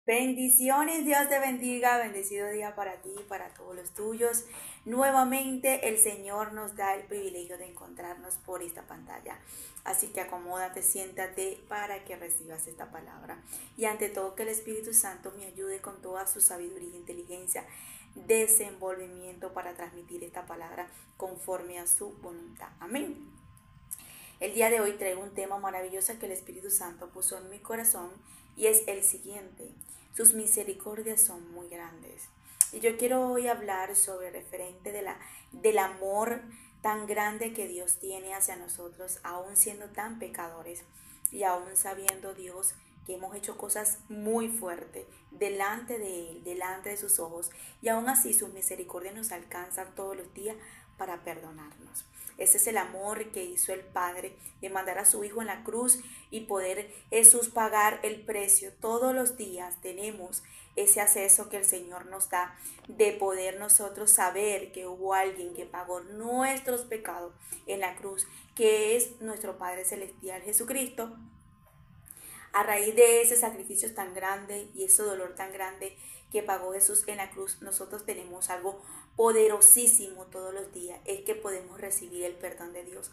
Bendiciones, Dios te bendiga, bendecido día para ti y para todos los tuyos. Nuevamente el Señor nos da el privilegio de encontrarnos por esta pantalla. Así que acomódate, siéntate para que recibas esta palabra. Y ante todo que el Espíritu Santo me ayude con toda su sabiduría e inteligencia, desenvolvimiento para transmitir esta palabra conforme a su voluntad. Amén. El día de hoy traigo un tema maravilloso que el Espíritu Santo puso en mi corazón y es el siguiente: sus misericordias son muy grandes. Y yo quiero hoy hablar sobre referente del amor tan grande que Dios tiene hacia nosotros, aún siendo tan pecadores y aún sabiendo Dios que hemos hecho cosas muy fuertes delante de Él, delante de sus ojos, y aún así sus misericordias nos alcanzan todos los días para perdonarnos. Ese es el amor que hizo el Padre de mandar a su Hijo en la cruz y poder Jesús pagar el precio. Todos los días tenemos ese acceso que el Señor nos da de poder nosotros saber que hubo alguien que pagó nuestros pecados en la cruz, que es nuestro Padre Celestial Jesucristo. A raíz de ese sacrificio tan grande y ese dolor tan grande que pagó Jesús en la cruz, nosotros tenemos algo poderosísimo todos los días, es que podemos recibir el perdón de Dios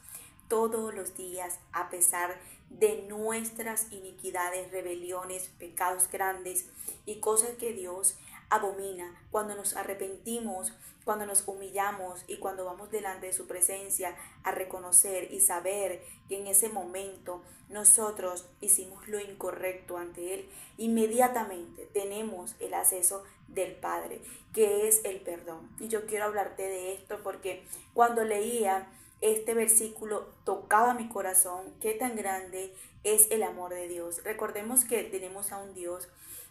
todos los días, a pesar de nuestras iniquidades, rebeliones, pecados grandes y cosas que Dios abomina. Cuando nos arrepentimos, cuando nos humillamos y cuando vamos delante de su presencia a reconocer y saber que en ese momento nosotros hicimos lo incorrecto ante Él, inmediatamente tenemos el acceso del Padre, que es el perdón. Y yo quiero hablarte de esto porque cuando leía este versículo tocaba mi corazón, qué tan grande es el amor de Dios. Recordemos que tenemos a un Dios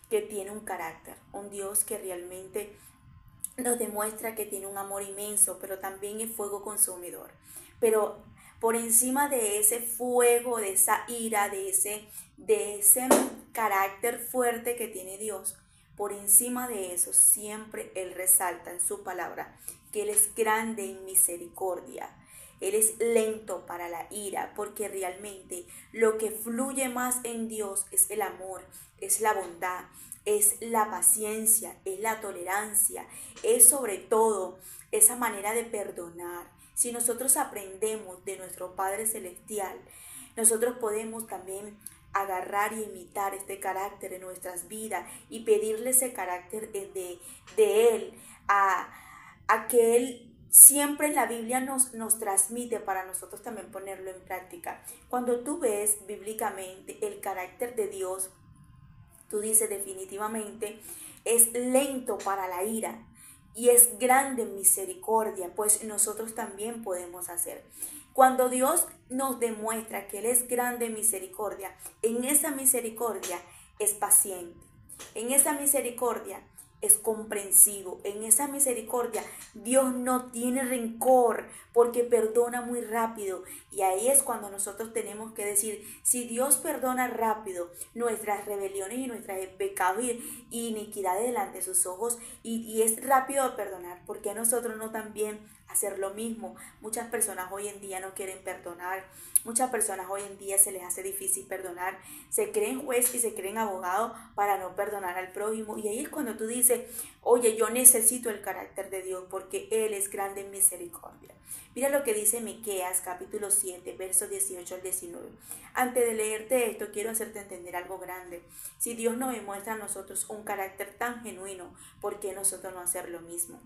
que tiene un carácter, un Dios que realmente nos demuestra que tiene un amor inmenso, pero también es fuego consumidor. Pero por encima de ese fuego, de esa ira, de ese carácter fuerte que tiene Dios, por encima de eso siempre Él resalta en su palabra que Él es grande en misericordia. Él es lento para la ira, porque realmente lo que fluye más en Dios es el amor, es la bondad, es la paciencia, es la tolerancia, es sobre todo esa manera de perdonar. Si nosotros aprendemos de nuestro Padre Celestial, nosotros podemos también agarrar y imitar este carácter en nuestras vidas y pedirle ese carácter de Él, a que Él siempre en la Biblia nos transmite para nosotros también ponerlo en práctica. Cuando tú ves bíblicamente el carácter de Dios, tú dices definitivamente es lento para la ira y es grande en misericordia, pues nosotros también podemos hacer. Cuando Dios nos demuestra que Él es grande en misericordia, en esa misericordia es paciente, en esa misericordia es comprensivo, en esa misericordia Dios no tiene rencor porque perdona muy rápido. Y ahí es cuando nosotros tenemos que decir, si Dios perdona rápido nuestras rebeliones y nuestros pecados y iniquidades delante de sus ojos y es rápido de perdonar, ¿por qué nosotros no también hacer lo mismo? Muchas personas hoy en día no quieren perdonar, muchas personas hoy en día se les hace difícil perdonar, se creen juez y se creen abogado para no perdonar al prójimo, y ahí es cuando tú dices, oye, yo necesito el carácter de Dios porque Él es grande en misericordia. Mira lo que dice Miqueas capítulo 7, versos 18 al 19. Antes de leerte esto, quiero hacerte entender algo grande. Si Dios nos demuestra a nosotros un carácter tan genuino, ¿por qué nosotros no hacer lo mismo?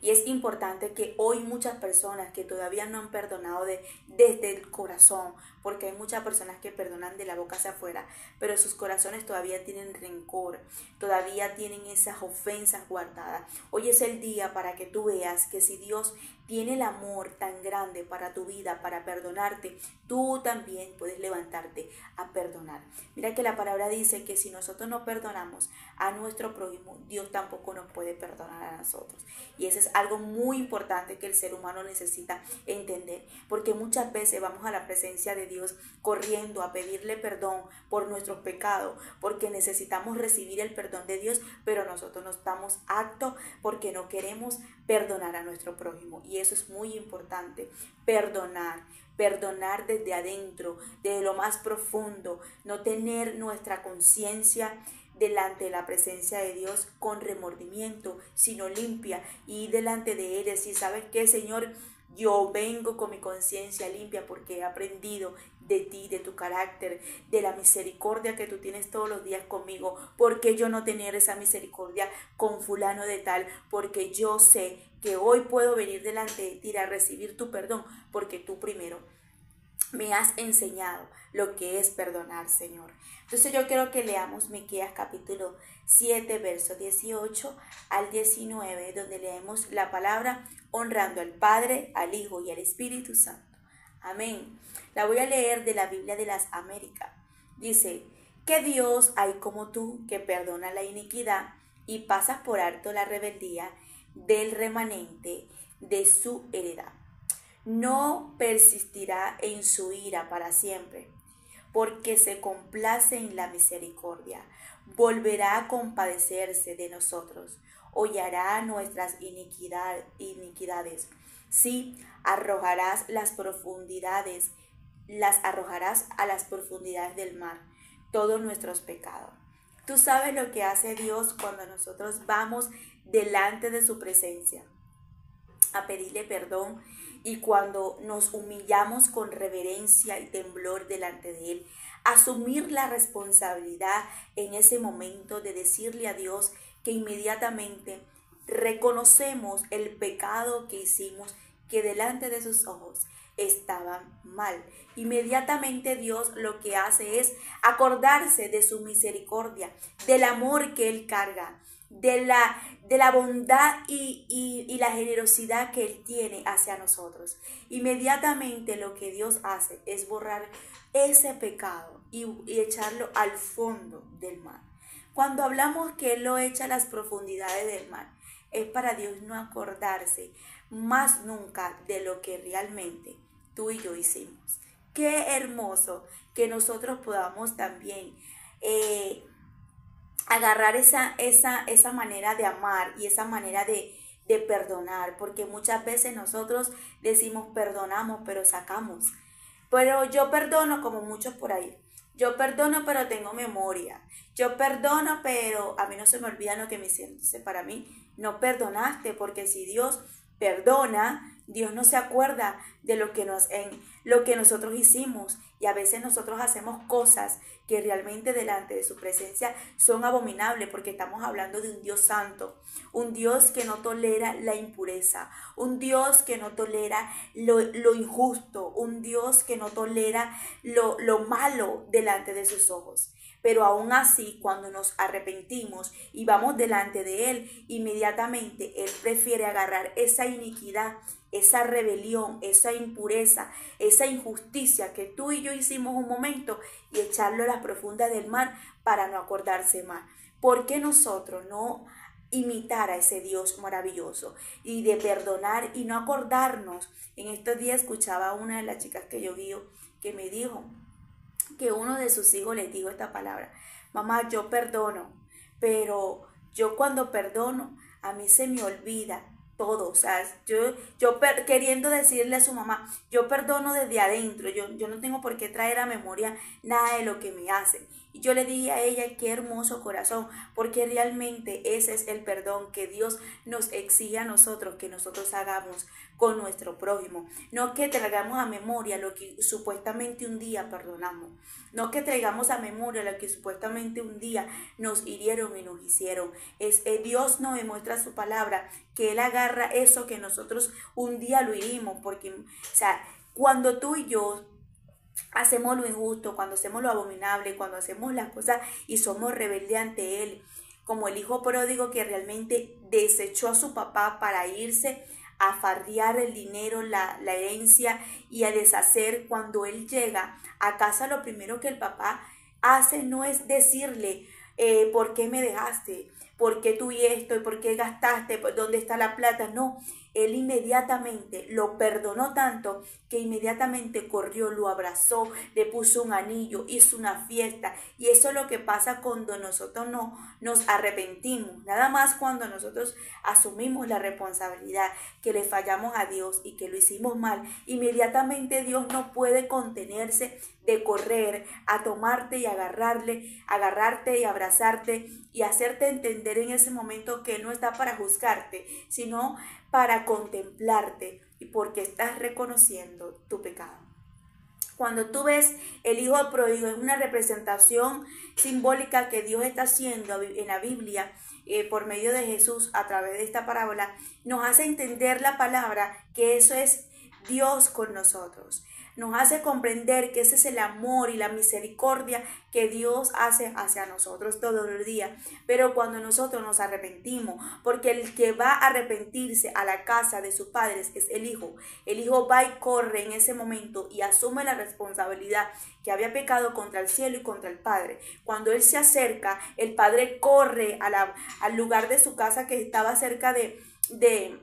Y es importante que hoy muchas personas que todavía no han perdonado desde el corazón, porque hay muchas personas que perdonan de la boca hacia afuera, pero sus corazones todavía tienen rencor, todavía tienen esas ofensas guardadas. Hoy es el día para que tú veas que si Dios tiene el amor tan grande para tu vida, para perdonarte, tú también puedes levantarte a perdonar. Mira que la palabra dice que si nosotros no perdonamos a nuestro prójimo, Dios tampoco nos puede perdonar a nosotros. Y eso es algo muy importante que el ser humano necesita entender, porque muchas veces vamos a la presencia de Dios corriendo a pedirle perdón por nuestros pecados, porque necesitamos recibir el perdón de Dios, pero nosotros no estamos aptos porque no queremos perdonar a nuestro prójimo. Y eso es muy importante, perdonar desde adentro, desde lo más profundo, no tener nuestra conciencia delante de la presencia de Dios con remordimiento, sino limpia, y delante de Él decir, ¿sabes qué, Señor? Yo vengo con mi conciencia limpia porque he aprendido de ti, de tu carácter, de la misericordia que tú tienes todos los días conmigo. ¿Por qué yo no tener esa misericordia con fulano de tal? Porque yo sé que hoy puedo venir delante de ti a recibir tu perdón, porque tú primero me has enseñado lo que es perdonar, Señor. Entonces yo quiero que leamos Miqueas capítulo 7, verso 18 al 19, donde leemos la palabra honrando al Padre, al Hijo y al Espíritu Santo. Amén. La voy a leer de la Biblia de las Américas. Dice, ¿qué Dios hay como tú que perdona la iniquidad y pasas por alto la rebeldía del remanente de su heredad? No persistirá en su ira para siempre, porque se complace en la misericordia. Volverá a compadecerse de nosotros, hollará nuestras iniquidades. Sí, las arrojarás a las profundidades del mar, todos nuestros pecados. Tú sabes lo que hace Dios cuando nosotros vamos delante de su presencia a pedirle perdón, y cuando nos humillamos con reverencia y temblor delante de Él, asumir la responsabilidad en ese momento de decirle a Dios que inmediatamente reconocemos el pecado que hicimos, que delante de sus ojos estaban mal. Inmediatamente Dios lo que hace es acordarse de su misericordia, del amor que Él carga, de la bondad y la generosidad que Él tiene hacia nosotros. Inmediatamente lo que Dios hace es borrar ese pecado y echarlo al fondo del mar. Cuando hablamos que Él lo echa a las profundidades del mar, es para Dios no acordarse más nunca de lo que realmente tú y yo hicimos. Qué hermoso que nosotros podamos también agarrar esa manera de amar y esa manera de perdonar, porque muchas veces nosotros decimos perdonamos, pero sacamos. Pero yo perdono como muchos por ahí. Yo perdono, pero tengo memoria. Yo perdono, pero a mí no se me olvida lo que me hicieron. Entonces, para mí, no perdonaste, porque si Dios perdona, Dios no se acuerda de lo que nosotros hicimos. Y a veces nosotros hacemos cosas que realmente delante de su presencia son abominables, porque estamos hablando de un Dios santo, un Dios que no tolera la impureza, un Dios que no tolera lo injusto, un Dios que no tolera lo malo delante de sus ojos. Pero aún así, cuando nos arrepentimos y vamos delante de Él, inmediatamente Él prefiere agarrar esa iniquidad, esa rebelión, esa impureza, esa injusticia que tú y yo hicimos un momento, y echarlo a las profundidades del mar para no acordarse más. ¿Por qué nosotros no imitar a ese Dios maravilloso y de perdonar y no acordarnos? En estos días escuchaba a una de las chicas que yo guío que me dijo que uno de sus hijos les dijo esta palabra: mamá, yo perdono, pero yo cuando perdono, a mí se me olvida todo. O sea, queriendo decirle a su mamá, yo perdono desde adentro, yo no tengo por qué traer a memoria nada de lo que me hacen. Y yo le dije a ella, qué hermoso corazón, porque realmente ese es el perdón que Dios nos exige a nosotros, que nosotros hagamos con nuestro prójimo. No que traigamos a memoria lo que supuestamente un día perdonamos. No que traigamos a memoria lo que supuestamente un día nos hirieron y nos hicieron. Dios nos demuestra su palabra, que Él agarra eso que nosotros un día lo herimos. Porque, o sea, cuando tú y yo hacemos lo injusto, cuando hacemos lo abominable, cuando hacemos las cosas y somos rebeldes ante Él, como el hijo pródigo que realmente desechó a su papá para irse a farrear el dinero, la herencia, y a deshacer. Cuando él llega a casa, lo primero que el papá hace no es decirle ¿por qué me dejaste? ¿por qué tú y esto? ¿Y por qué gastaste? ¿Dónde está la plata? No, él inmediatamente lo perdonó tanto que inmediatamente corrió, lo abrazó, le puso un anillo, hizo una fiesta. Y eso es lo que pasa cuando nosotros no nos arrepentimos. Nada más cuando nosotros asumimos la responsabilidad que le fallamos a Dios y que lo hicimos mal, inmediatamente Dios no puede contenerse de correr a tomarte y agarrarte y abrazarte y hacerte entender en ese momento que Él no está para juzgarte, sino para contemplarte y porque estás reconociendo tu pecado. Cuando tú ves el hijo pródigo, es una representación simbólica que Dios está haciendo en la Biblia por medio de Jesús a través de esta parábola. Nos hace entender la palabra que eso es Dios con nosotros. Nos hace comprender que ese es el amor y la misericordia que Dios hace hacia nosotros todos los días. Pero cuando nosotros nos arrepentimos, porque el que va a arrepentirse a la casa de sus padres es el hijo. El hijo va y corre en ese momento y asume la responsabilidad que había pecado contra el cielo y contra el Padre. Cuando él se acerca, el Padre corre al lugar de su casa que estaba cerca de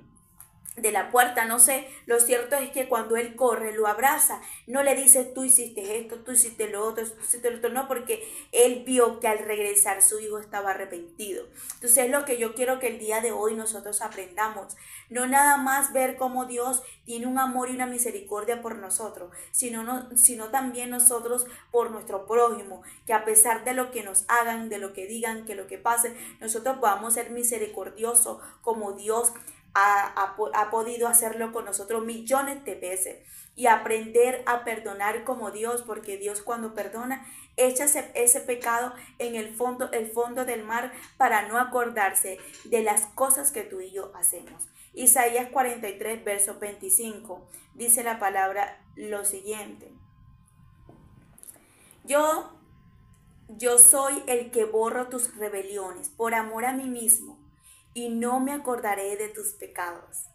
la puerta, no sé, lo cierto es que cuando él corre, lo abraza, no le dice tú hiciste esto, tú hiciste lo otro, tú hiciste lo otro, no, porque él vio que al regresar su hijo estaba arrepentido. Entonces es lo que yo quiero que el día de hoy nosotros aprendamos, no nada más ver cómo Dios tiene un amor y una misericordia por nosotros, sino también nosotros por nuestro prójimo, que a pesar de lo que nos hagan, de lo que digan, que lo que pase, nosotros podamos ser misericordiosos como Dios ha podido hacerlo con nosotros millones de veces y aprender a perdonar como Dios, porque Dios cuando perdona echa ese pecado en el fondo del mar para no acordarse de las cosas que tú y yo hacemos. Isaías 43 verso 25 dice la palabra lo siguiente: yo soy el que borro tus rebeliones por amor a mí mismo y no me acordaré de tus pecados.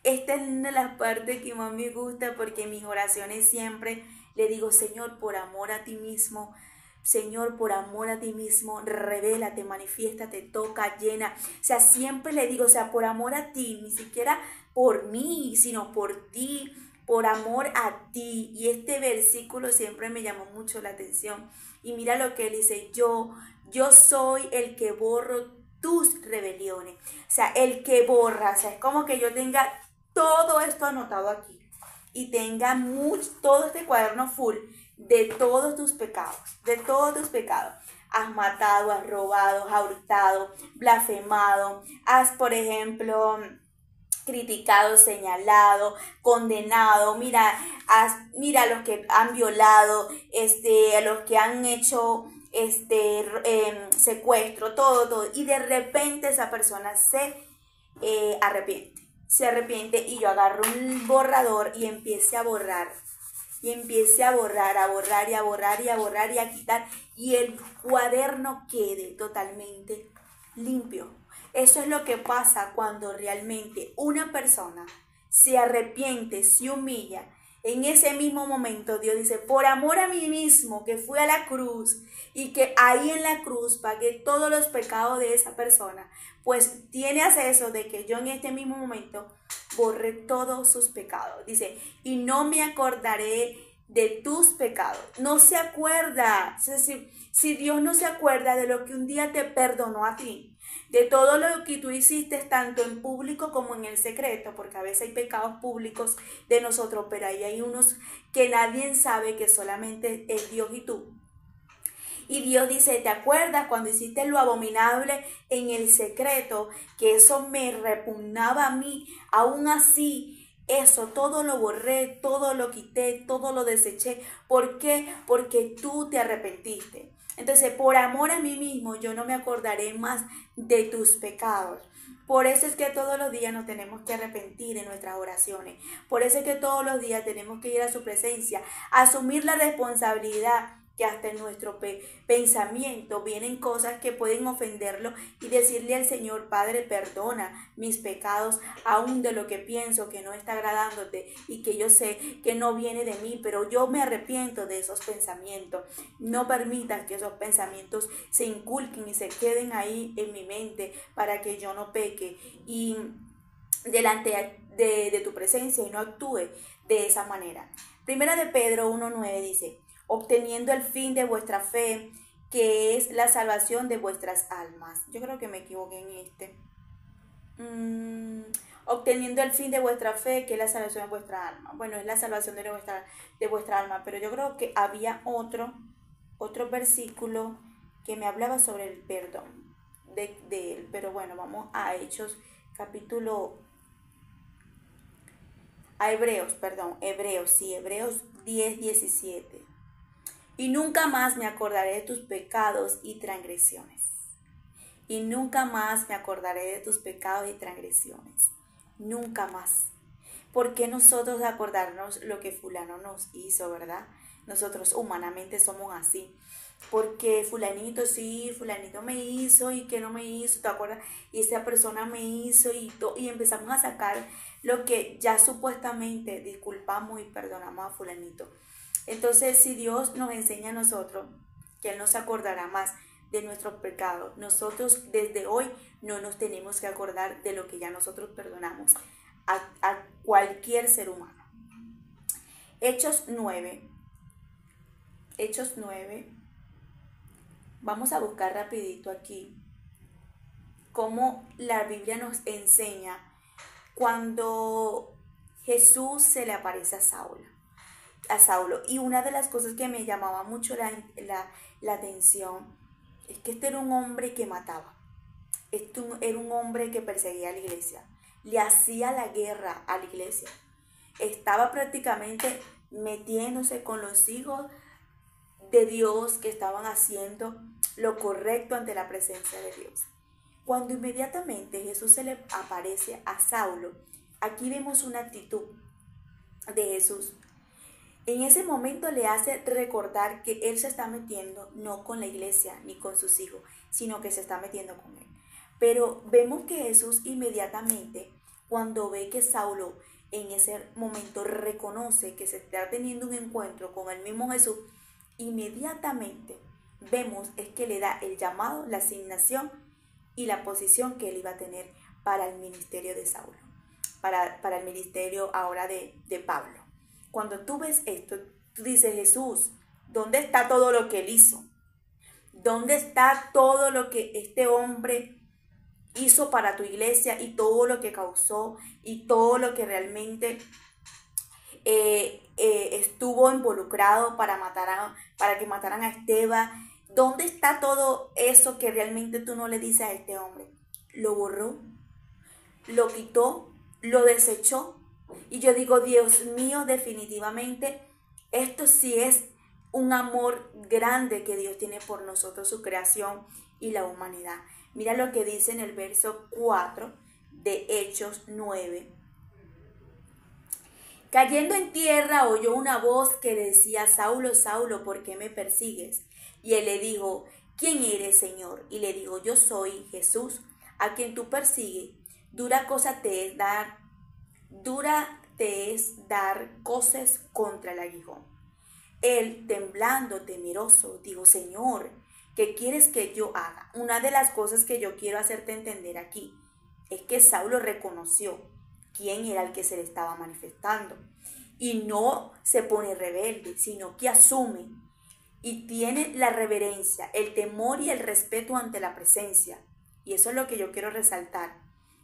Esta es una de las partes que más me gusta, porque en mis oraciones siempre le digo: Señor, por amor a ti mismo, Señor, por amor a ti mismo, revélate, manifiéstate, toca, llena. O sea, siempre le digo, o sea, por amor a ti, ni siquiera por mí, sino por ti, por amor a ti. Y este versículo siempre me llamó mucho la atención. Y mira lo que él dice: yo soy el que borro tus rebeliones. O sea, el que borra, o sea, es como que yo tenga todo esto anotado aquí y tenga todo este cuaderno full de todos tus pecados, de todos tus pecados. Has matado, has robado, has hurtado, blasfemado, has, por ejemplo, criticado, señalado, condenado. Mira a los que han violado, a los que han hecho secuestro, todo, y de repente esa persona se arrepiente y yo agarro un borrador y empiece a borrar y a borrar y a quitar, y el cuaderno quede totalmente limpio. Eso es lo que pasa cuando realmente una persona se arrepiente, se humilla. En ese mismo momento Dios dice: por amor a mí mismo, que fui a la cruz y que ahí en la cruz pagué todos los pecados de esa persona, pues tiene acceso de que yo en este mismo momento borré todos sus pecados. Dice: y no me acordaré de tus pecados. No se acuerda. Es decir, si Dios no se acuerda de lo que un día te perdonó a ti, de todo lo que tú hiciste tanto en público como en el secreto, porque a veces hay pecados públicos de nosotros, pero ahí hay unos que nadie sabe, que solamente es Dios y tú. Y Dios dice: ¿te acuerdas cuando hiciste lo abominable en el secreto? Que eso me repugnaba a mí. Aún así, eso todo lo borré, todo lo quité, todo lo deseché. ¿Por qué? Porque tú te arrepentiste. Entonces, por amor a mí mismo, yo no me acordaré más de tus pecados. Por eso es que todos los días nos tenemos que arrepentir en nuestras oraciones. Por eso es que todos los días tenemos que ir a su presencia, asumir la responsabilidad que hasta en nuestro pensamiento vienen cosas que pueden ofenderlo y decirle al Señor, Padre, perdona mis pecados, aún de lo que pienso que no está agradándote y que yo sé que no viene de mí, pero yo me arrepiento de esos pensamientos. No permitas que esos pensamientos se inculquen y se queden ahí en mi mente para que yo no peque y delante de tu presencia y no actúe de esa manera. Primera de Pedro 1:9 dice, obteniendo el fin de vuestra fe, que es la salvación de vuestras almas. Yo creo que me equivoqué en este. Obteniendo el fin de vuestra fe, que es la salvación de vuestra alma. Bueno, es la salvación de vuestra alma, pero yo creo que había otro versículo que me hablaba sobre el perdón de él. Pero bueno, vamos a Hechos Hebreos 10:17. Y nunca más me acordaré de tus pecados y transgresiones. Y nunca más me acordaré de tus pecados y transgresiones. Nunca más. ¿Por qué nosotros acordarnos lo que fulano nos hizo, verdad? Nosotros humanamente somos así. Porque fulanito sí, fulanito me hizo y que no me hizo, ¿te acuerdas? Y esa persona me hizo y empezamos a sacar lo que ya supuestamente disculpamos y perdonamos a fulanito. Entonces, si Dios nos enseña a nosotros que Él nos acordará más de nuestros pecados, nosotros desde hoy no nos tenemos que acordar de lo que ya nosotros perdonamos a cualquier ser humano. Hechos 9. Vamos a buscar rapidito aquí cómo la Biblia nos enseña cuando Jesús se le aparece a Saulo. Y una de las cosas que me llamaba mucho la atención es que este era un hombre que mataba. Era un hombre que perseguía a la iglesia. Le hacía la guerra a la iglesia. Estaba prácticamente metiéndose con los hijos de Dios que estaban haciendo lo correcto ante la presencia de Dios. Cuando inmediatamente Jesús se le aparece a Saulo, aquí vemos una actitud de Jesús. En ese momento le hace recordar que Él se está metiendo no con la iglesia ni con sus hijos, sino que se está metiendo con Él. Pero vemos que Jesús inmediatamente, cuando ve que Saulo en ese momento reconoce que se está teniendo un encuentro con el mismo Jesús, inmediatamente vemos es que le da el llamado, la asignación y la posición que él iba a tener para el ministerio de Saulo, para el ministerio ahora de Pablo. Cuando tú ves esto, tú dices, Jesús, ¿dónde está todo lo que él hizo? ¿Dónde está todo lo que este hombre hizo para tu iglesia y todo lo que causó y todo lo que realmente estuvo involucrado para que mataran a Esteban? ¿Dónde está todo eso que realmente tú no le dices a este hombre? Lo borró, lo quitó, lo desechó. Y yo digo, Dios mío, definitivamente, esto sí es un amor grande que Dios tiene por nosotros, su creación y la humanidad. Mira lo que dice en el verso 4 de Hechos 9. Cayendo en tierra oyó una voz que decía, Saulo, Saulo, ¿por qué me persigues? Y él le dijo, ¿quién eres, Señor? Y le dijo, yo soy Jesús, a quien tú persigues. Dura te es dar coces contra el aguijón. Él, temblando, temeroso, dijo, Señor, ¿qué quieres que yo haga? Una de las cosas que yo quiero hacerte entender aquí es que Saulo reconoció quién era el que se le estaba manifestando. Y no se pone rebelde, sino que asume y tiene la reverencia, el temor y el respeto ante la presencia. Y eso es lo que yo quiero resaltar.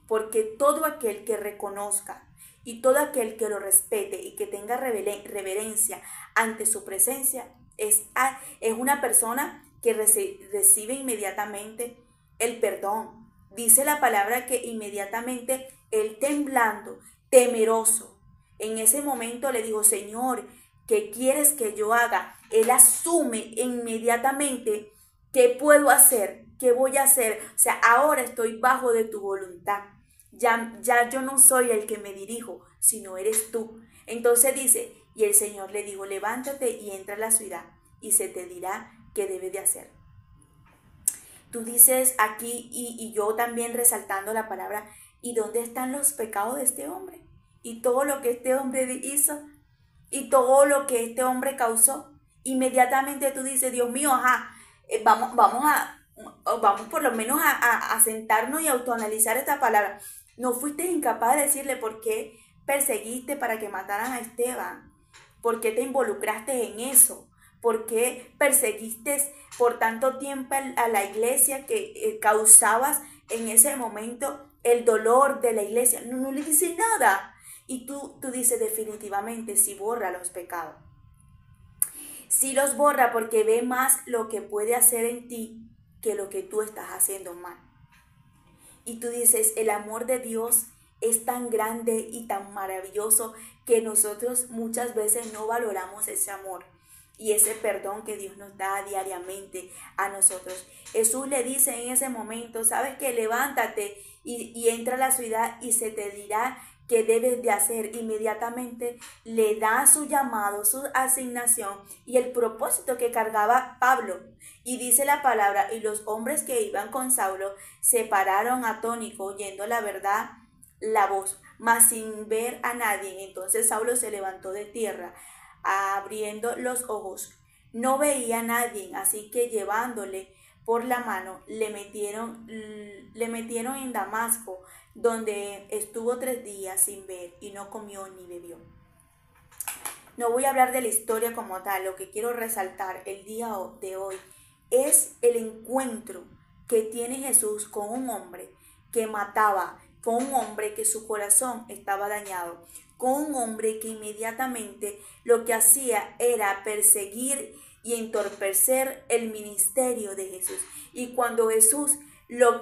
Porque todo aquel que reconozca y todo aquel que lo respete y que tenga reverencia ante su presencia es una persona que recibe inmediatamente el perdón. Dice la palabra que inmediatamente él, temblando, temeroso, en ese momento le dijo, Señor, ¿qué quieres que yo haga? Él asume inmediatamente qué puedo hacer, qué voy a hacer. O sea, ahora estoy bajo de tu voluntad. Ya yo no soy el que me dirijo, sino eres tú. Entonces dice, y el Señor le dijo, levántate y entra a la ciudad y se te dirá qué debes de hacer. Tú dices aquí, y yo también resaltando la palabra, ¿y dónde están los pecados de este hombre? Y todo lo que este hombre hizo, y todo lo que este hombre causó. Inmediatamente tú dices, Dios mío, vamos por lo menos a sentarnos y autoanalizar esta palabra. No fuiste incapaz de decirle por qué perseguiste para que mataran a Esteban, por qué te involucraste en eso, por qué perseguiste por tanto tiempo a la iglesia que causabas en ese momento el dolor de la iglesia. No le dices nada. Y tú dices definitivamente, si borra los pecados. Si los borra porque ve más lo que puede hacer en ti que lo que tú estás haciendo mal. Y tú dices, el amor de Dios es tan grande y tan maravilloso que nosotros muchas veces no valoramos ese amor y ese perdón que Dios nos da diariamente a nosotros. Jesús le dice en ese momento, ¿sabes qué? Levántate y entra a la ciudad y se te dirá qué debes de hacer. Inmediatamente le da su llamado, su asignación y el propósito que cargaba Pablo. Y dice la palabra, y los hombres que iban con Saulo se pararon atónitos, oyendo la voz, mas sin ver a nadie. Entonces Saulo se levantó de tierra, abriendo los ojos. No veía a nadie, así que llevándole por la mano, le metieron en Damasco, donde estuvo 3 días sin ver y no comió ni bebió. No voy a hablar de la historia como tal, lo que quiero resaltar el día de hoy es el encuentro que tiene Jesús con un hombre que mataba, con un hombre que su corazón estaba dañado, con un hombre que inmediatamente lo que hacía era perseguir y entorpecer el ministerio de Jesús. Y cuando Jesús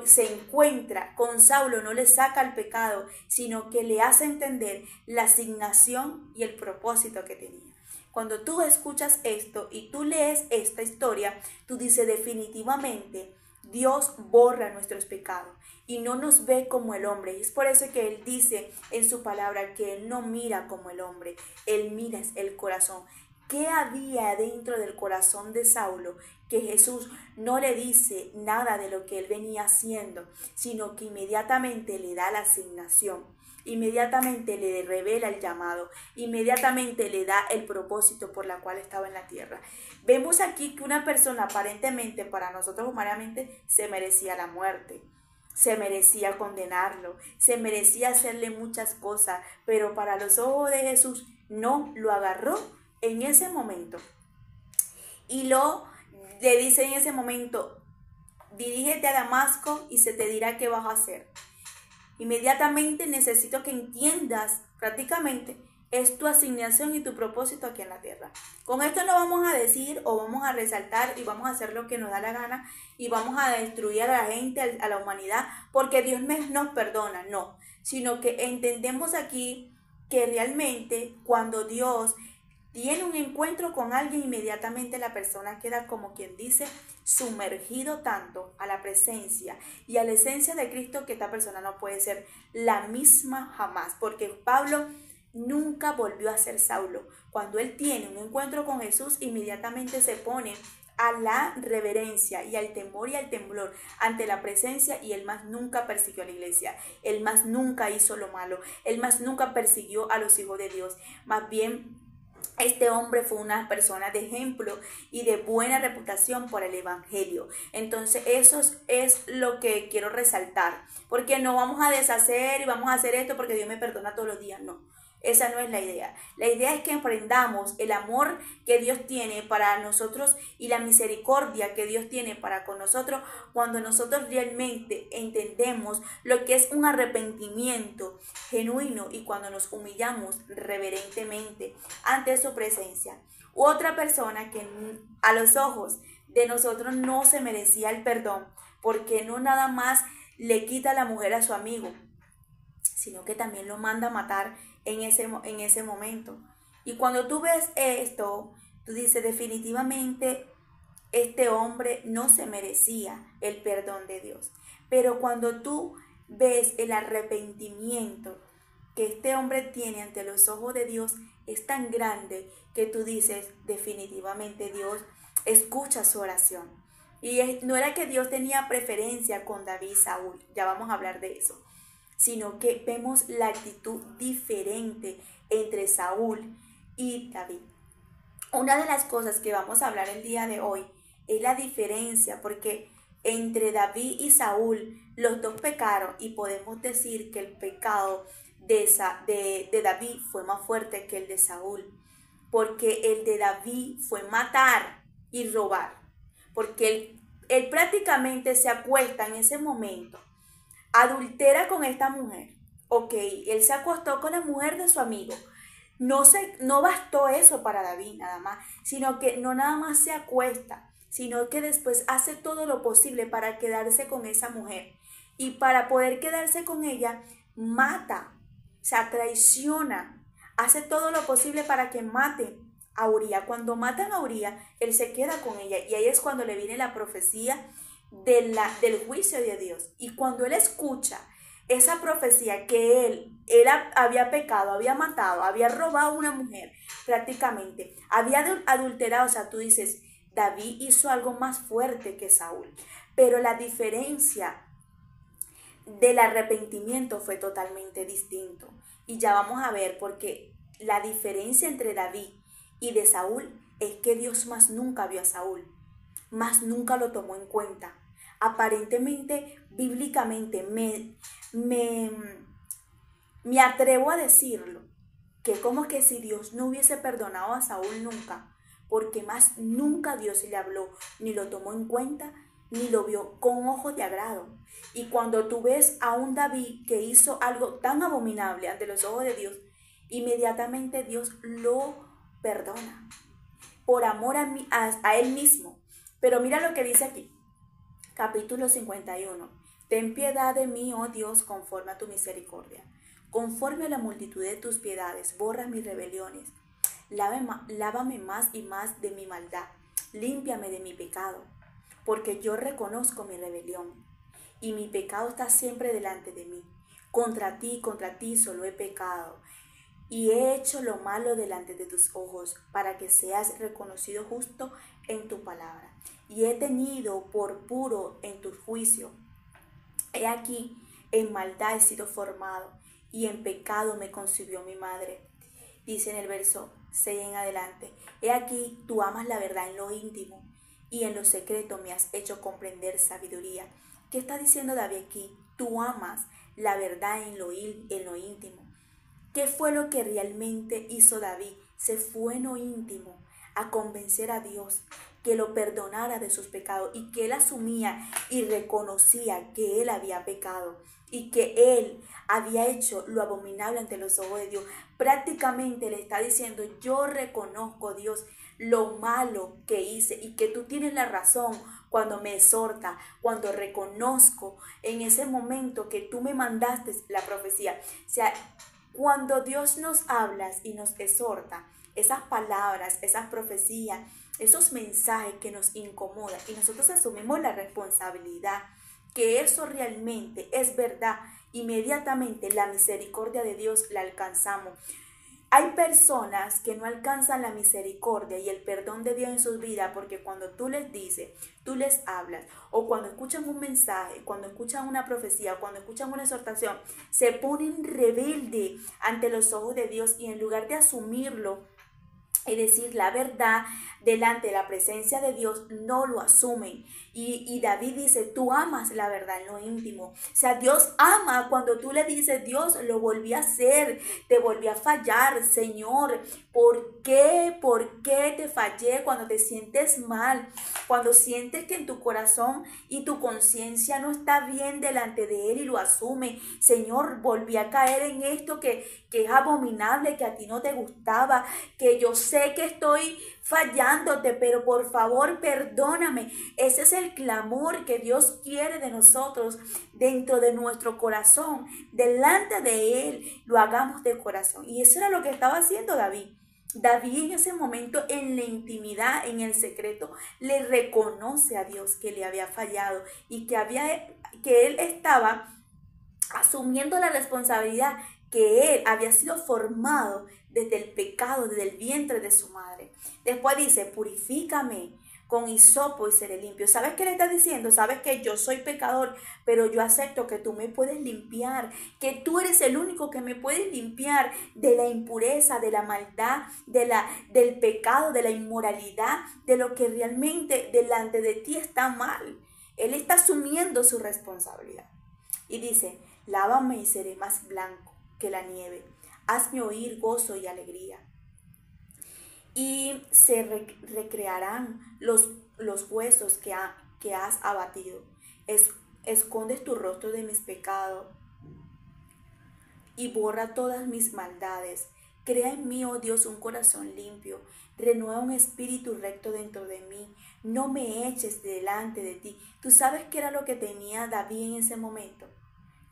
se encuentra con Saulo, no le saca el pecado, sino que le hace entender la asignación y el propósito que tenía. Cuando tú escuchas esto y tú lees esta historia, tú dices definitivamente Dios borra nuestros pecados y no nos ve como el hombre. Es por eso que Él dice en su palabra que Él no mira como el hombre, Él mira el corazón. ¿Qué había dentro del corazón de Saulo? Que Jesús no le dice nada de lo que él venía haciendo, sino que inmediatamente le da la asignación, inmediatamente le revela el llamado, inmediatamente le da el propósito por la cual estaba en la tierra. Vemos aquí que una persona aparentemente para nosotros humanamente se merecía la muerte. Se merecía condenarlo, se merecía hacerle muchas cosas, pero para los ojos de Jesús no, lo agarró en ese momento y le dice en ese momento, dirígete a Damasco y se te dirá qué vas a hacer. Inmediatamente necesito que entiendas prácticamente es tu asignación y tu propósito aquí en la tierra. Con esto no vamos a decir o vamos a resaltar y vamos a hacer lo que nos da la gana y vamos a destruir a la gente, a la humanidad, porque Dios nos perdona, no, sino que entendemos aquí que realmente cuando Dios tiene un encuentro con alguien, inmediatamente la persona queda como quien dice sumergido tanto a la presencia y a la esencia de Cristo que esta persona no puede ser la misma jamás, porque Pablo nunca volvió a ser Saulo. Cuando él tiene un encuentro con Jesús, inmediatamente se pone a la reverencia y al temor y al temblor ante la presencia, y él más nunca persiguió a la iglesia, él más nunca hizo lo malo, él más nunca persiguió a los hijos de Dios. Más bien este hombre fue una persona de ejemplo y de buena reputación por el evangelio. Entonces eso es lo que quiero resaltar, porque no vamos a deshacer y vamos a hacer esto porque Dios me perdona todos los días, no. Esa no es la idea. La idea es que emprendamos el amor que Dios tiene para nosotros y la misericordia que Dios tiene para con nosotros cuando nosotros realmente entendemos lo que es un arrepentimiento genuino y cuando nos humillamos reverentemente ante su presencia. U otra persona que a los ojos de nosotros no se merecía el perdón porque no nada más le quita la mujer a su amigo, sino que también lo manda a matar en ese momento. Y cuando tú ves esto, tú dices definitivamente este hombre no se merecía el perdón de Dios. Pero cuando tú ves el arrepentimiento que este hombre tiene ante los ojos de Dios, es tan grande que tú dices definitivamente Dios escucha su oración. Y no era que Dios tenía preferencia con David y Saúl, ya vamos a hablar de eso, sino que vemos la actitud diferente entre Saúl y David. Una de las cosas que vamos a hablar el día de hoy es la diferencia, porque entre David y Saúl los dos pecaron y podemos decir que el pecado de David fue más fuerte que el de Saúl, porque el de David fue matar y robar, porque él prácticamente se acuesta en ese momento, adultera con esta mujer. Ok, él se acostó con la mujer de su amigo. No bastó eso para David nada más, sino que no nada más se acuesta, sino que después hace todo lo posible para quedarse con esa mujer. Y para poder quedarse con ella, mata, o sea, traiciona, hace todo lo posible para que mate a Uría. Cuando matan a Uría, él se queda con ella, y ahí es cuando le viene la profecía del juicio de Dios. Y cuando él escucha esa profecía que él había pecado, había matado, había robado a una mujer, prácticamente, había adulterado, o sea, tú dices, David hizo algo más fuerte que Saúl, pero la diferencia del arrepentimiento fue totalmente distinto. Y ya vamos a ver, porque la diferencia entre David y de Saúl es que Dios más nunca vio a Saúl, más nunca lo tomó en cuenta. Aparentemente, bíblicamente, me atrevo a decirlo, que como que si Dios no hubiese perdonado a Saúl nunca, porque más nunca Dios le habló, ni lo tomó en cuenta, ni lo vio con ojos de agrado. Y cuando tú ves a un David que hizo algo tan abominable ante los ojos de Dios, inmediatamente Dios lo perdona, por amor a él mismo. Pero mira lo que dice aquí, capítulo 51. Ten piedad de mí, oh Dios, conforme a tu misericordia. Conforme a la multitud de tus piedades, borra mis rebeliones. Lávame más y más de mi maldad. Límpiame de mi pecado, porque yo reconozco mi rebelión, y mi pecado está siempre delante de mí. Contra ti solo he pecado, y he hecho lo malo delante de tus ojos, para que seas reconocido justo en tu palabra, y he tenido por puro en tu juicio. He aquí, en maldad he sido formado, y en pecado me concibió mi madre. Dice en el verso 6 en adelante, he aquí, tú amas la verdad en lo íntimo, y en lo secreto me has hecho comprender sabiduría. ¿Qué está diciendo David aquí? Tú amas la verdad en lo íntimo. ¿Qué fue lo que realmente hizo David? Se fue en lo íntimo a convencer a Dios que lo perdonara de sus pecados, y que él asumía y reconocía que él había pecado y que él había hecho lo abominable ante los ojos de Dios. Prácticamente le está diciendo, yo reconozco, Dios, lo malo que hice, y que tú tienes la razón cuando me exhorta, cuando reconozco en ese momento que tú me mandaste la profecía. O sea, cuando Dios nos habla y nos exhorta, esas palabras, esas profecías, esos mensajes que nos incomodan, y nosotros asumimos la responsabilidad que eso realmente es verdad, inmediatamente la misericordia de Dios la alcanzamos. Hay personas que no alcanzan la misericordia y el perdón de Dios en sus vidas, porque cuando tú les dices, tú les hablas, o cuando escuchan un mensaje, cuando escuchan una profecía, cuando escuchan una exhortación, se ponen rebeldes ante los ojos de Dios, y en lugar de asumirlo y decir la verdad delante de la presencia de Dios, no lo asumen. Y David dice, tú amas la verdad en lo íntimo. O sea, Dios ama cuando tú le dices, Dios, lo volví a hacer, te volví a fallar, Señor. ¿Por qué? ¿Por qué te fallé? Cuando te sientes mal, cuando sientes que en tu corazón y tu conciencia no está bien delante de Él, y lo asume. Señor, volví a caer en esto que es abominable, que a ti no te gustaba, que yo sé que estoy fallándote, pero por favor perdóname. Ese es el clamor que Dios quiere de nosotros, dentro de nuestro corazón, delante de Él, lo hagamos de corazón. Y eso era lo que estaba haciendo David. David en ese momento, en la intimidad, en el secreto, le reconoce a Dios que le había fallado, y que él estaba asumiendo la responsabilidad, que él había sido formado desde el pecado, desde el vientre de su madre. Después dice, purifícame con hisopo y seré limpio. ¿Sabes qué le está diciendo? Sabes que yo soy pecador, pero yo acepto que tú me puedes limpiar, que tú eres el único que me puedes limpiar de la impureza, de la maldad, del pecado, de la inmoralidad, de lo que realmente delante de ti está mal. Él está asumiendo su responsabilidad. Y dice, lávame y seré más blanco que la nieve. Hazme oír gozo y alegría. Y se recrearán los huesos que has abatido. Escondes tu rostro de mis pecados y borra todas mis maldades. Crea en mí, oh Dios, un corazón limpio. Renueva un espíritu recto dentro de mí. No me eches delante de ti. ¿Tú sabes qué era lo que tenía David en ese momento?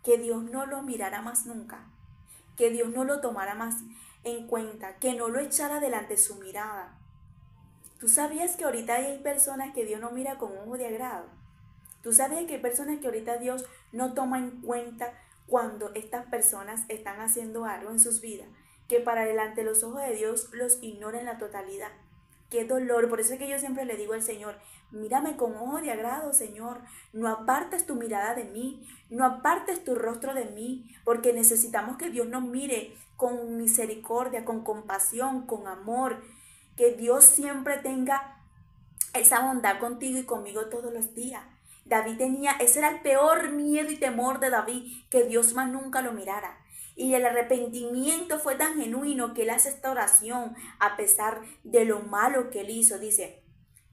Que Dios no lo mirara más nunca. Que Dios no lo tomara más en cuenta. Que no lo echara delante su mirada. ¿Tú sabías que ahorita hay personas que Dios no mira con ojo de agrado? ¿Tú sabías que hay personas que ahorita Dios no toma en cuenta cuando estas personas están haciendo algo en sus vidas? Que para delante de los ojos de Dios los ignora en la totalidad. Qué dolor. Por eso es que yo siempre le digo al Señor, mírame con ojo de agrado, Señor. No apartes tu mirada de mí. No apartes tu rostro de mí. Porque necesitamos que Dios nos mire con misericordia, con compasión, con amor. Que Dios siempre tenga esa bondad contigo y conmigo todos los días. David tenía, ese era el peor miedo y temor de David, que Dios más nunca lo mirara. Y el arrepentimiento fue tan genuino que él hace esta oración a pesar de lo malo que él hizo. Dice,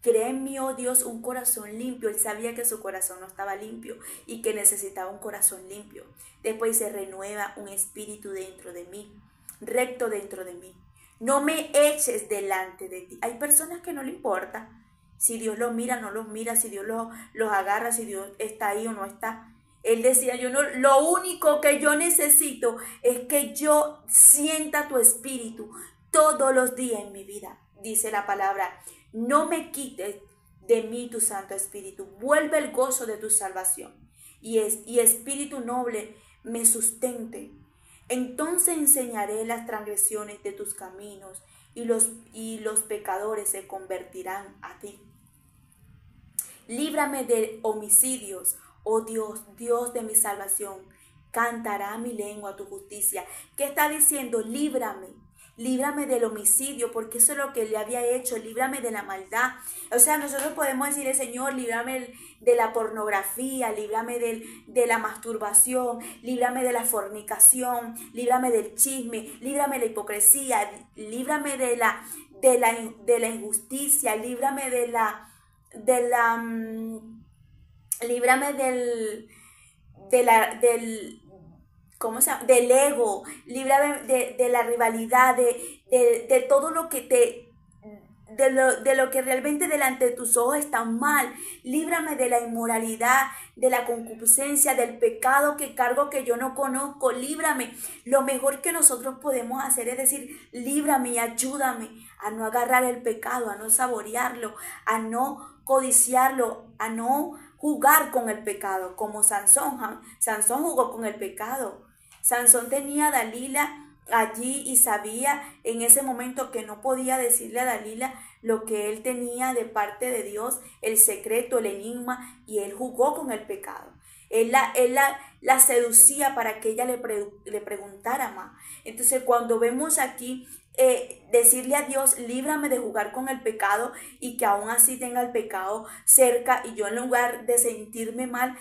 crea en mí, oh Dios, un corazón limpio. Él sabía que su corazón no estaba limpio y que necesitaba un corazón limpio. Después se renueva un espíritu dentro de mí, recto dentro de mí. No me eches delante de ti. Hay personas que no le importa si Dios los mira, no los mira, si Dios los agarra, si Dios está ahí o no está. Él decía, lo único que yo necesito es que yo sienta tu espíritu todos los días en mi vida. Dice la palabra, no me quites de mí tu Santo Espíritu. Vuelve el gozo de tu salvación y espíritu noble me sustente. Entonces enseñaré las transgresiones de tus caminos y los pecadores se convertirán a ti. Líbrame de homicidios, oh Dios, Dios de mi salvación. Cantará mi lengua tu justicia. ¿Qué está diciendo? Líbrame. Líbrame del homicidio, porque eso es lo que le había hecho. Líbrame de la maldad. O sea, nosotros podemos decirle, Señor, líbrame de la pornografía, líbrame de la masturbación, líbrame de la fornicación, líbrame del chisme, líbrame de la hipocresía, líbrame de la injusticia, líbrame líbrame ¿cómo se llama? Del ego, líbrame de la rivalidad, de todo lo que de lo que realmente delante de tus ojos está mal. Líbrame de la inmoralidad, de la concupiscencia, del pecado que cargo que yo no conozco. Líbrame. Lo mejor que nosotros podemos hacer es decir, líbrame y ayúdame a no agarrar el pecado, a no saborearlo, a no codiciarlo, a no jugar con el pecado, como Sansón. Sansón jugó con el pecado. Sansón tenía a Dalila allí y sabía en ese momento que no podía decirle a Dalila lo que él tenía de parte de Dios, el secreto, el enigma, y él jugó con el pecado. Él la seducía para que ella le preguntara más. Entonces cuando vemos aquí decirle a Dios, líbrame de jugar con el pecado y que aún así tenga el pecado cerca y yo en lugar de sentirme mal,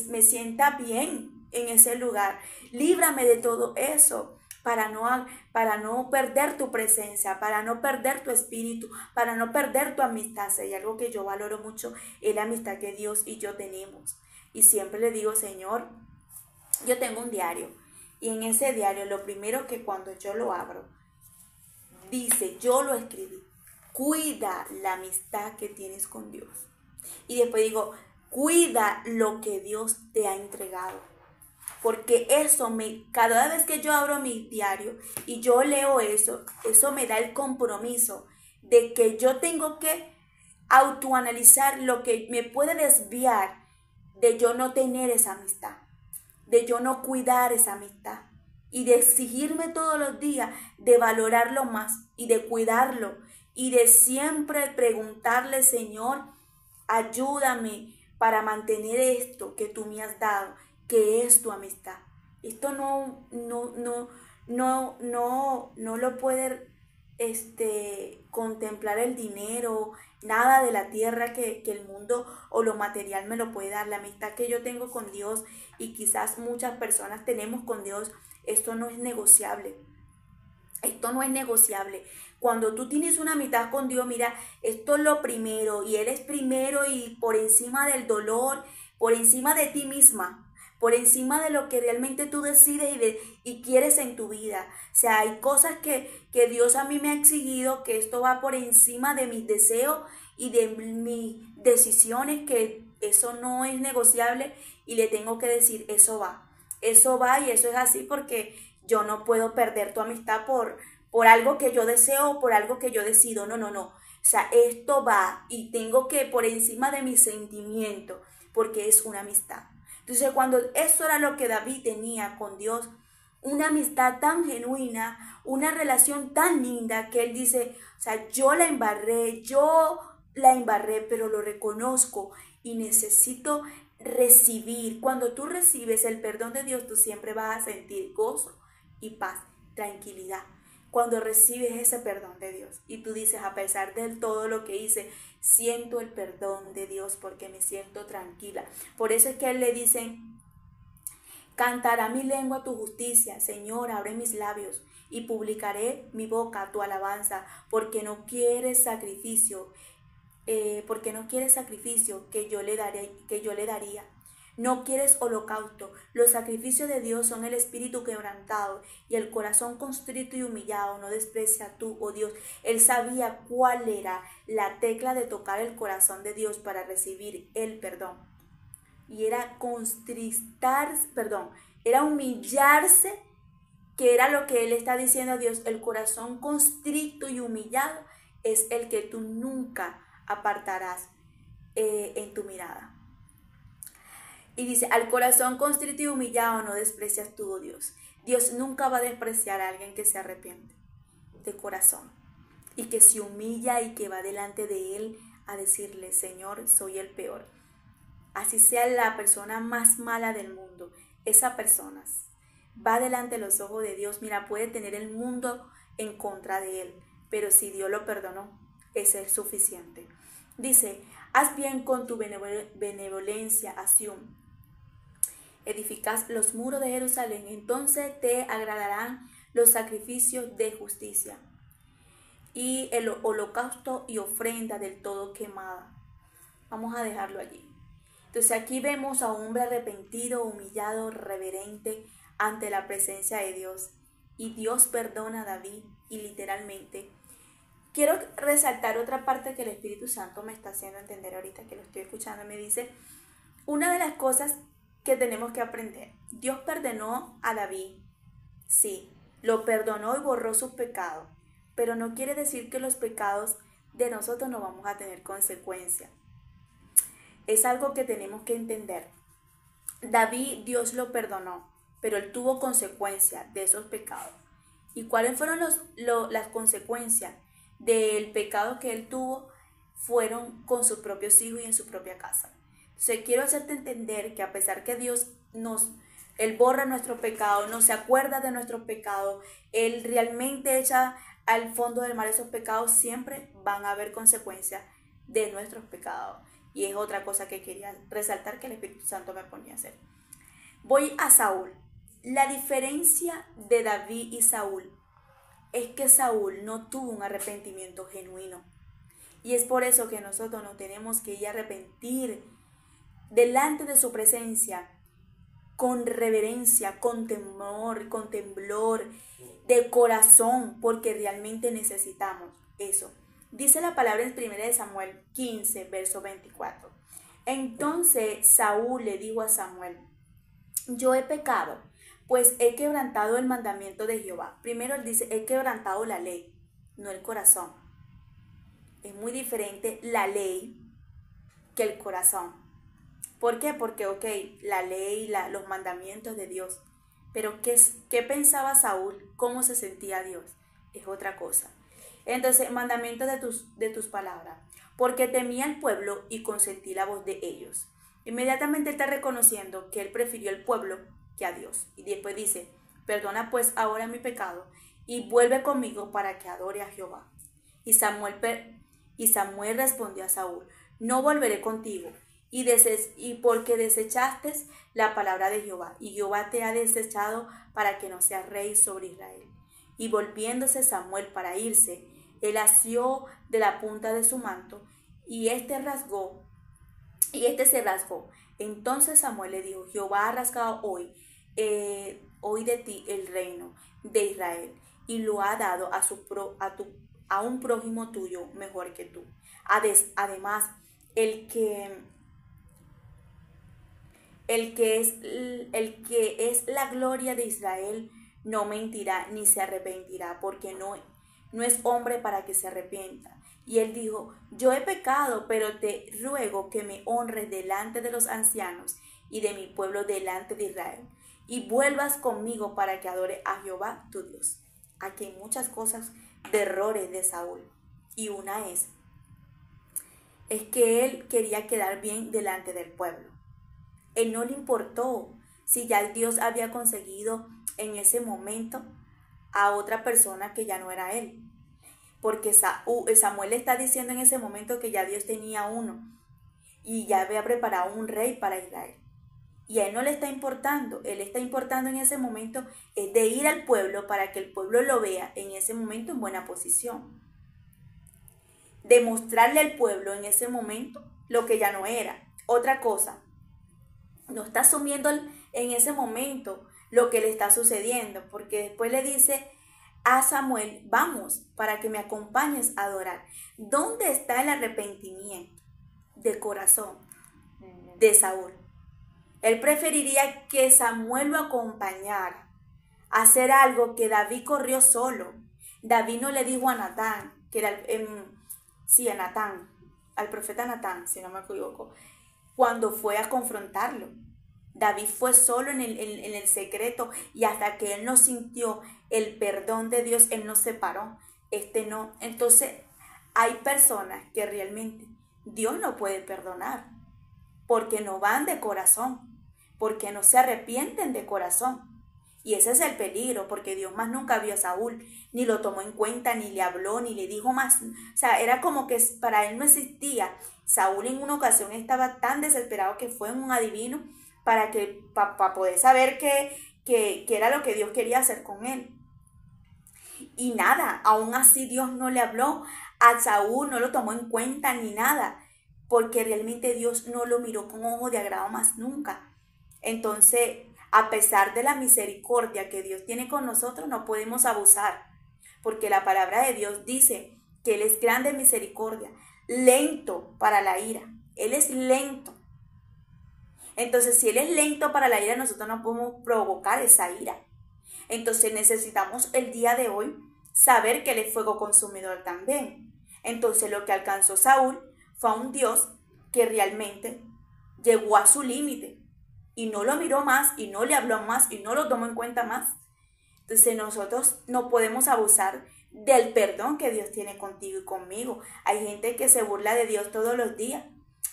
me sienta bien en ese lugar. Líbrame de todo eso para no perder tu presencia, para no perder tu espíritu, para no perder tu amistad. Y algo que yo valoro mucho es la amistad que Dios y yo tenemos. Y siempre le digo, Señor, yo tengo un diario y en ese diario lo primero que cuando yo lo abro, dice, yo lo escribí, cuida la amistad que tienes con Dios. Y después digo, cuida lo que Dios te ha entregado. Porque cada vez que yo abro mi diario y yo leo eso me da el compromiso de que yo tengo que autoanalizar lo que me puede desviar de yo no tener esa amistad, de yo no cuidar esa amistad y de exigirme todos los días de valorarlo más y de cuidarlo y de siempre preguntarle, Señor, ayúdame para mantener esto que tú me has dado, que es tu amistad. Esto no lo puede contemplar el dinero, nada de la tierra que el mundo o lo material me lo puede dar. La amistad que yo tengo con Dios y quizás muchas personas tenemos con Dios, esto no es negociable. Esto no es negociable. Cuando tú tienes una amistad con Dios, mira, esto es lo primero y Él es primero y por encima del dolor, por encima de ti misma, por encima de lo que realmente tú decides y quieres en tu vida. O sea, hay cosas que Dios a mí me ha exigido, que esto va por encima de mis deseos y de mis decisiones, que eso no es negociable y le tengo que decir, eso va. Eso va y eso es así porque yo no puedo perder tu amistad por algo que yo deseo o por algo que yo decido. No, no, no. O sea, esto va y tengo que por encima de mis sentimientos porque es una amistad. Entonces, cuando eso era lo que David tenía con Dios, una amistad tan genuina, una relación tan linda que él dice, o sea, yo la embarré, pero lo reconozco y necesito recibir. Cuando tú recibes el perdón de Dios, tú siempre vas a sentir gozo y paz, tranquilidad. Cuando recibes ese perdón de Dios y tú dices, a pesar de todo lo que hice, siento el perdón de Dios porque me siento tranquila. Por eso es que él le dice, cantará mi lengua tu justicia, Señor, abre mis labios y publicaré mi boca tu alabanza, porque no quieres sacrificio, que yo le daría. No quieres holocausto. Los sacrificios de Dios son el espíritu quebrantado y el corazón constrito y humillado. No desprecia tú, oh Dios. Él sabía cuál era la tecla de tocar el corazón de Dios para recibir el perdón. Y era era humillarse, que era lo que él está diciendo a Dios. El corazón constrito y humillado es el que tú nunca apartarás en tu mirada. Y dice, al corazón constrito y humillado no desprecias tú, oh Dios. Dios nunca va a despreciar a alguien que se arrepiente de corazón y que se humilla y que va delante de Él a decirle, Señor, soy el peor. Así sea la persona más mala del mundo, esa persona va delante de los ojos de Dios. Mira, puede tener el mundo en contra de Él, pero si Dios lo perdonó, ese es suficiente. Dice, haz bien con tu benevolencia a Sión. Edificas los muros de Jerusalén, entonces te agradarán los sacrificios de justicia y el holocausto y ofrenda del todo quemada. Vamos a dejarlo allí. Entonces aquí vemos a un hombre arrepentido, humillado, reverente ante la presencia de Dios. Y Dios perdona a David y literalmente. Quiero resaltar otra parte que el Espíritu Santo me está haciendo entender ahorita que lo estoy escuchando. Me dice, una de las cosas que tenemos que aprender. Dios perdonó a David. Sí, lo perdonó y borró sus pecados. Pero no quiere decir que los pecados de nosotros no vamos a tener consecuencias. Es algo que tenemos que entender. David, Dios lo perdonó, pero él tuvo consecuencias de esos pecados. ¿Y cuáles fueron las consecuencias del pecado que él tuvo? Fueron con sus propios hijos y en su propia casa. Entonces quiero hacerte entender que a pesar que Dios Él borra nuestros pecados, no se acuerda de nuestros pecados, Él realmente echa al fondo del mar esos pecados, siempre van a haber consecuencias de nuestros pecados. Y es otra cosa que quería resaltar que el Espíritu Santo me ponía a hacer. Voy a Saúl. La diferencia de David y Saúl es que Saúl no tuvo un arrepentimiento genuino. Y es por eso que nosotros nos tenemos que ir a arrepentir delante de su presencia con reverencia, con temor, con temblor, de corazón, porque realmente necesitamos eso. Dice la palabra en 1 Samuel 15, verso 24. Entonces Saúl le dijo a Samuel, yo he pecado, pues he quebrantado el mandamiento de Jehová. Primero él dice, he quebrantado la ley, no el corazón. Es muy diferente la ley que el corazón. ¿Por qué? Porque, la ley, los mandamientos de Dios. Pero ¿qué pensaba Saúl? ¿Cómo se sentía Dios? Es otra cosa. Entonces, mandamiento de tus palabras, porque temía al pueblo y consentí la voz de ellos. Inmediatamente él está reconociendo que él prefirió el pueblo que a Dios. Y después dice, perdona pues ahora mi pecado y vuelve conmigo para que adore a Jehová. Y Samuel respondió a Saúl, no volveré contigo, y porque desechaste la palabra de Jehová, y Jehová te ha desechado para que no seas rey sobre Israel. Y volviéndose Samuel para irse, él asió de la punta de su manto, y este se rasgó. Entonces Samuel le dijo, Jehová ha rasgado hoy de ti el reino de Israel, y lo ha dado a un prójimo tuyo mejor que tú. Además, el que es la gloria de Israel no mentirá ni se arrepentirá, porque no es hombre para que se arrepienta. Y él dijo, yo he pecado, pero te ruego que me honres delante de los ancianos y de mi pueblo delante de Israel, y vuelvas conmigo para que adore a Jehová tu Dios. Aquí hay muchas cosas de errores de Saúl, y una es que él quería quedar bien delante del pueblo. Él no le importó si ya Dios había conseguido en ese momento a otra persona que ya no era él. Porque Samuel le está diciendo en ese momento que ya Dios tenía uno y ya había preparado un rey para Israel. Y a él no le está importando, él está importando en ese momento es de ir al pueblo para que el pueblo lo vea en ese momento en buena posición. Demostrarle al pueblo en ese momento lo que ya no era. Otra cosa, no está asumiendo en ese momento lo que le está sucediendo, porque después le dice a Samuel, vamos para que me acompañes a adorar. ¿Dónde está el arrepentimiento de corazón de Saúl? Él preferiría que Samuel lo acompañara a hacer algo que David corrió solo. David no le dijo a Natán, que era a Natán, al profeta Natán, si no me equivoco, cuando fue a confrontarlo. David fue solo en el secreto, y hasta que él no sintió el perdón de Dios, él no se paró. No. Entonces, hay personas que realmente Dios no puede perdonar porque no van de corazón, porque no se arrepienten de corazón. Y ese es el peligro, porque Dios más nunca vio a Saúl, ni lo tomó en cuenta, ni le habló, ni le dijo más. O sea, era como que para él no existía. Saúl en una ocasión estaba tan desesperado que fue en un adivino para poder saber qué era lo que Dios quería hacer con él. Y nada, aún así Dios no le habló a Saúl, no lo tomó en cuenta ni nada, porque realmente Dios no lo miró con ojo de agrado más nunca. Entonces, a pesar de la misericordia que Dios tiene con nosotros, no podemos abusar, porque la palabra de Dios dice que Él es grande en misericordia, lento para la ira. Él es lento. Entonces, si Él es lento para la ira, nosotros no podemos provocar esa ira. Entonces, necesitamos el día de hoy saber que Él es fuego consumidor también. Entonces, lo que alcanzó Saúl fue a un Dios que realmente llegó a su límite y no lo miró más, y no le habló más, y no lo tomó en cuenta más. Entonces, nosotros no podemos abusar del perdón que Dios tiene contigo y conmigo. Hay gente que se burla de Dios todos los días.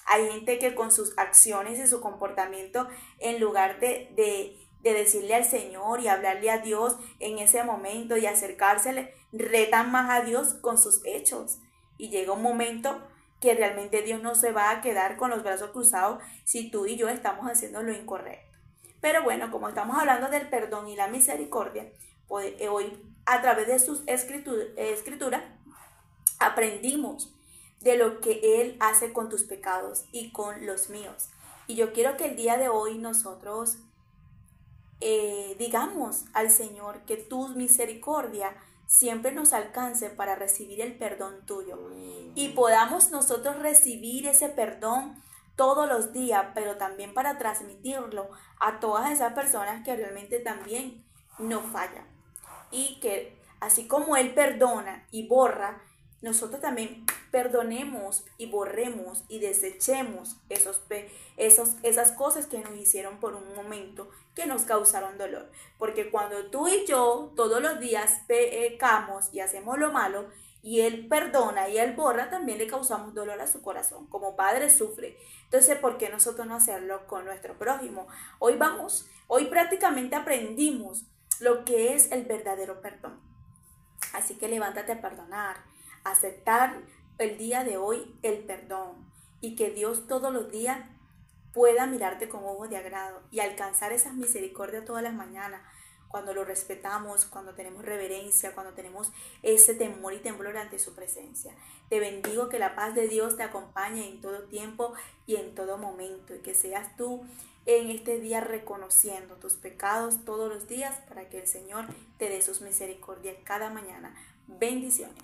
Hay gente que con sus acciones y su comportamiento, en lugar de decirle al Señor y hablarle a Dios en ese momento y acercársele, retan más a Dios con sus hechos. Y llega un momento que realmente Dios no se va a quedar con los brazos cruzados si tú y yo estamos haciendo lo incorrecto. Pero bueno, como estamos hablando del perdón y la misericordia, pues hoy a través de sus escrituras aprendimos de lo que Él hace con tus pecados y con los míos. Y yo quiero que el día de hoy nosotros digamos al Señor que tu misericordia siempre nos alcance para recibir el perdón tuyo, y podamos nosotros recibir ese perdón todos los días, pero también para transmitirlo a todas esas personas que realmente también nos fallan, y que así como Él perdona y borra, nosotros también perdonemos y borremos y desechemos esas cosas que nos hicieron por un momento, que nos causaron dolor. Porque cuando tú y yo todos los días pecamos y hacemos lo malo, y Él perdona y Él borra, también le causamos dolor a su corazón. Como padre sufre. Entonces, ¿por qué nosotros no hacerlo con nuestro prójimo? Hoy prácticamente aprendimos lo que es el verdadero perdón. Así que levántate a perdonar, a aceptar el día de hoy el perdón y que Dios todos los días pueda mirarte con ojos de agrado y alcanzar esas misericordias todas las mañanas, cuando lo respetamos, cuando tenemos reverencia, cuando tenemos ese temor y temblor ante su presencia. Te bendigo, que la paz de Dios te acompañe en todo tiempo y en todo momento, y que seas tú en este día reconociendo tus pecados todos los días para que el Señor te dé sus misericordias cada mañana. Bendiciones.